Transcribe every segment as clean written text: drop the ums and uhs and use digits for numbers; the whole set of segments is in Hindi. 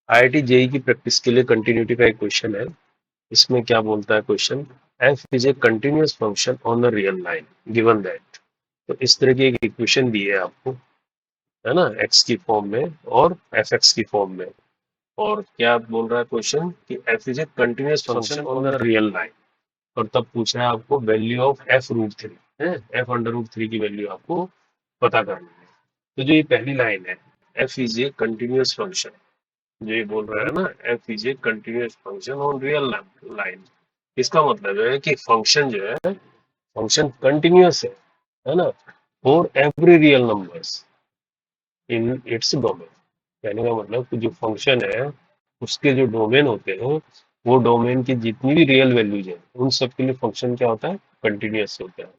आईआईटी जेई की प्रैक्टिस के लिए कंटिन्यूटी का एक क्वेश्चन है। इसमें क्या बोलता है question, F is a continuous function on the real line given that. तो इस तरह की एक इक्वेशन दी है आपको, है ना, एक्स की फॉर्म में और एफ एक्स की फॉर्म में। और क्या बोल रहा है क्वेश्चन कि F is a continuous function on the real line. और तब पूछा है आपको value of F root three है, एफ अंडर रूट थ्री की वैल्यू आपको पता करनी है। तो जो ये पहली लाइन है, F is a continuous function, जो ये बोल रहा है ना, F is a continuous function on real line, इसका मतलब है कि फंक्शन जो है, फंक्शन कंटिन्यूअस है ना, for every real numbers in its domain. कहने का मतलब कि जो फंक्शन है उसके जो डोमेन होते हैं, वो डोमेन की जितनी भी रियल वैल्यूज है उन सब के लिए फंक्शन क्या होता है, कंटिन्यूअस होता है।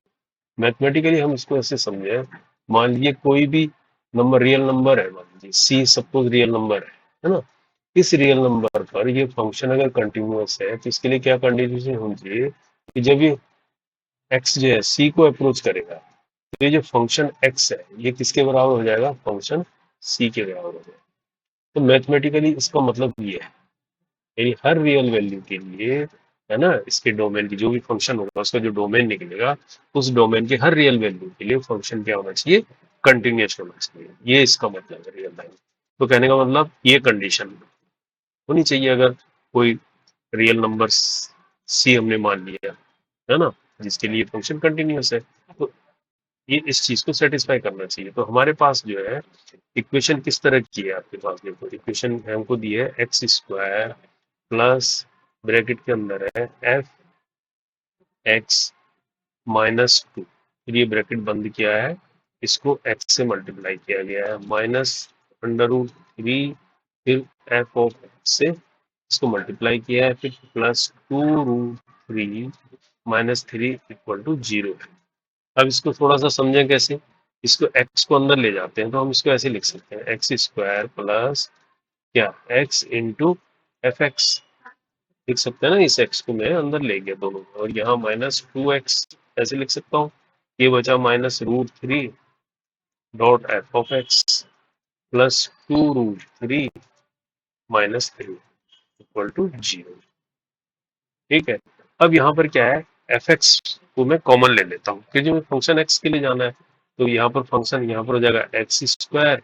मैथमेटिकली हम इसको ऐसे समझे, मान लीजिए कोई भी नंबर रियल नंबर है, मान लीजिए सी सपोज रियल नंबर है ना। इस रियल नंबर पर ये फंक्शन अगर कंटिन्यूअस है तो इसके लिए क्या कंडीशन होनी चाहिए कि जब ये एक्स जो है सी को अप्रोच करेगा तो ये जो फंक्शन एक्स है ये किसके बराबर हो जाएगा, फंक्शन सी के बराबर हो जाएगा। तो मैथमेटिकली इसका मतलब ये है, यानी हर रियल वैल्यू के लिए, है ना, इसके डोमेन की जो भी फंक्शन होगा उसका जो डोमेन निकलेगा, उस डोमेन के हर रियल वैल्यू के लिए फंक्शन क्या होना चाहिए, कंटिन्यूअस होना चाहिए। ये इसका मतलब है रियल लाइन। तो कहने का मतलब ये कंडीशन होनी चाहिए अगर कोई रियल नंबर सी हमने मान लिया, है ना, जिसके लिए फंक्शन कंटिन्यूअस है, तो ये इस चीज को सेटिस्फाई करना चाहिए। तो हमारे पास जो है इक्वेशन किस तरह की है, आपके पास देखो इक्वेशन हमको दी है एक्स स्क्वायर प्लस ब्रैकेट के अंदर है एफ एक्स माइनस टू, फिर ये ब्रैकेट बंद किया है, इसको एक्स से मल्टीप्लाई किया गया है, माइनस अंडर रूट थ्री, फिर एफ ऑफ एक्स से इसको मल्टीप्लाई किया है, फिर plus two root three minus three equal to zero. अब इसको थोड़ा सा समझें कैसे, इसको एक्स को अंदर ले जाते हैं तो हम इसको ऐसे लिख सकते हैं, एक्स स्क्वायर प्लस क्या एक्स इंटू एफ एक्स लिख सकते हैं ना। इस एक्स को मैं अंदर ले गया दोनों में, और यहाँ माइनस टू एक्स ऐसे लिख सकता हूँ। ये बचा minus root three dot F of X plus two root three minus three equal to zero. ठीक है। अब यहाँ पर क्या है, एफ एक्स को मैं कॉमन ले लेता हूँ क्योंकि मुझे फंक्शन एक्स के लिए जाना है। तो यहाँ पर फंक्शन यहाँ पर हो जाएगा एक्स स्क्वायर,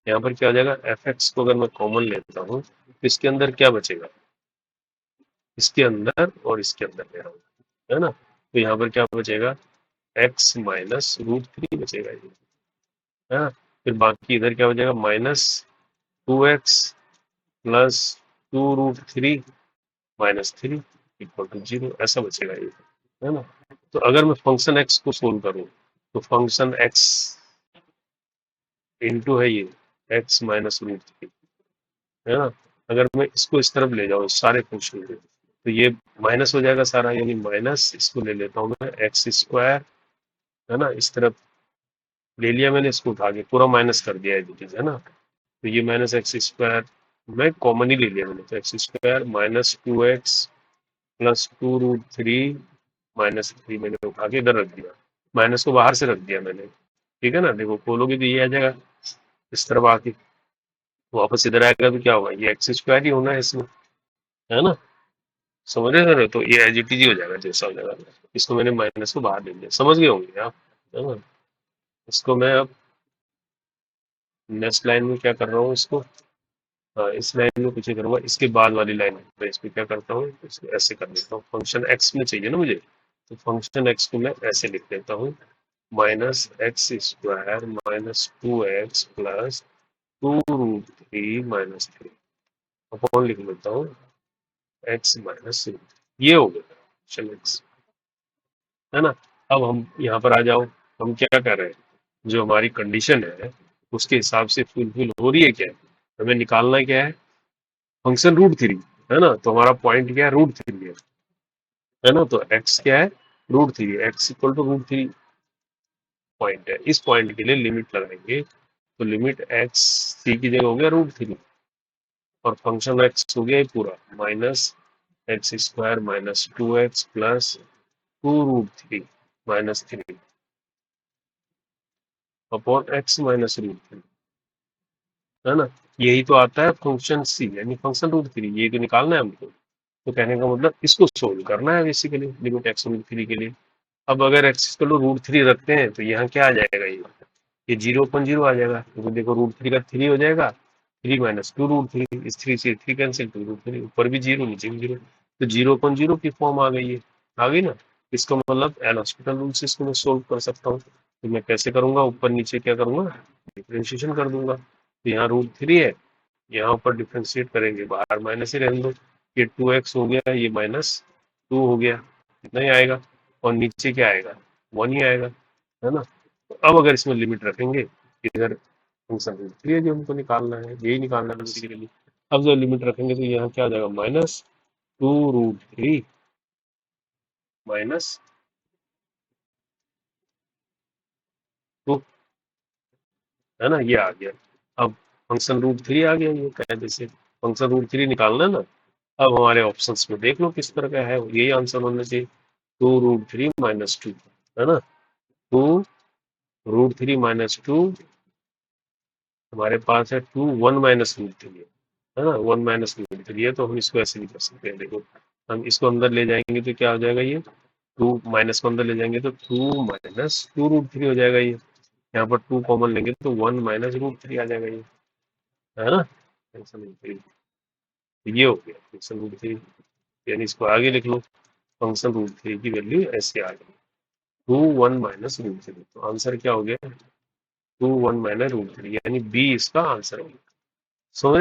यहाँ पर क्या हो जाएगा, एफ एक्स को अगर मैं कॉमन लेता हूँ तो इसके अंदर क्या बचेगा, इसके अंदर और इसके अंदर ले रहा हूँ, है ना। तो यहाँ पर क्या बचेगा, एक्स माइनस रूट थ्री बचेगा ये, है ना। फिर बाकी इधर क्या बचेगा, minus two X plus two root three minus three equal to zero, ऐसा बचेगा ये, है ना। तो अगर मैं फंक्शन एक्स को सोल्व करूँ तो फंक्शन एक्स इंटू है ये एक्स माइनस रूट थ्री, है ना। अगर मैं इसको इस तरफ ले जाऊँ सारे फंक्शन को तो ये माइनस हो जाएगा सारा, यानी माइनस इसको ले लेता हूँ मैं एक्स स्क्वायर, है ना, इस तरफ ले लिया मैंने, इसको उठा के पूरा माइनस कर दिया है ना। तो ये माइनस एक्स स्क्वायर मैं कॉमन ही ले लिया मैंने, तो X square minus two X plus two root three minus three मैंने उठा के इधर रख दिया, माइनस को बाहर से रख दिया मैंने। ठीक है ना, देखो खोलोगे तो ये आ जाएगा इस तरफ आके, वापस इधर आएगा तो क्या होगा, ये एक्स स्क्वायर ही होना है इसमें, है ना। समझ रहे हो, तो ये एज इट इज ही हो जाएगा जैसा हो जाएगा। इसको मैंने माइनस को बाहर ले लिया, समझ गए होंगे आप, है ना। इसको मैं अब नेक्स्ट लाइन में क्या कर रहा हूँ, इसको, हाँ, इस लाइन में पीछे करूंगा, इसके बाद वाली लाइन में इसमें क्या करता हूँ, इसको ऐसे कर देता हूँ, फंक्शन एक्स में चाहिए ना मुझे, तो फंक्शन एक्स को मैं ऐसे लिख देता हूँ, minus X square minus two X plus two root three minus three upon लिख लेता हूँ एक्स माइनस रूट, ये हो गया फंक्शन एक्स, है ना। अब हम यहाँ पर आ जाओ, हम क्या कर रहे हैं, जो हमारी कंडीशन है उसके हिसाब से फुलफिल हो रही है क्या, हमें निकालना क्या है, फंक्शन रूट थ्री, है ना। तो हमारा पॉइंट क्या है, रूट थ्री है ना। तो एक्स क्या है, root three, X equal to root three point है। इस पॉइंट के लिए लिमिट लगाएंगे, तो लिमिट एक्स सी की जगह हो गया रूट थ्री, और फंक्शन एक्स हो गया ये पूरा minus X square minus two X plus two root three minus three upon X minus root three. है ना। यही तो आता है फंक्शन सी यानी फंक्शन रूट थ्री, ये तो निकालना है हमको। तो कहने का मतलब इसको सोल्व करना है basically limit X root three के लिए। अब अगर एक्स को रूट थ्री रखते हैं तो यहाँ क्या आ जाएगा, ये 0 आ जाएगा, क्योंकि देखो रूट थ्री का थ्री हो जाएगा, three minus two root three, इस थ्री से three cancel, two root three, ऊपर भी जीरो नीचे भी जीरो, तो 0 की फॉर्म आ गई है, आ गई ना। इसका मतलब एल हॉस्पिटल रूल से इसको मैं सोल्व कर सकता हूँ। तो मैं कैसे करूंगा, ऊपर नीचे क्या करूंगा, डिफ्रेंशिएशन कर दूंगा। तो यहाँ रूट थ्री है, यहाँ ऊपर डिफ्रेंशिएट करेंगे, बाहर माइनस ही रहने दो, ये 2x हो गया, ये माइनस टू हो गया, इतना ही आएगा। और नीचे क्या आएगा, वन ही आएगा, है ना। तो अब अगर इसमें लिमिट रखेंगे, इधर फंक्शन रूट थ्री है जो हमको निकालना है, यही निकालना है बेसिकली। अब जब लिमिट रखेंगे तो यहाँ क्या आ जाएगा, minus two root three minus two, है ना, ये आ गया। अब फंक्शन रूट थ्री आ गया, ये कायदे से फंक्शन रूट थ्री निकालना है ना। अब हमारे ऑप्शंस में देख लो किस तरह का है, यही आंसर होना चाहिए, two root three minus two, है ना। Two root three minus two, हमारे पास है two one minus root three, है ना, वन माइनस रूट थ्री है, तो हम इसको ऐसे भी कर सकते हैं, देखो हम इसको अंदर ले जाएंगे तो क्या हो जाएगा, ये टू माइनस को अंदर ले जाएंगे तो two minus two root three हो जाएगा ये, यहाँ पर टू कॉमन लेंगे तो वन माइनस रूट थ्री आ जाएगा ये, है ना। फंक्शन रूट थ्री, ये हो गया फंक्शन रूट थ्री, यानी इसको आगे लिख लो, फंक्शन रूट थ्री की वैल्यू ऐसे आ गई, two one minus root three, तो आंसर क्या हो गया, two one minus root three, यानी बी इसका आंसर हो गया। समझ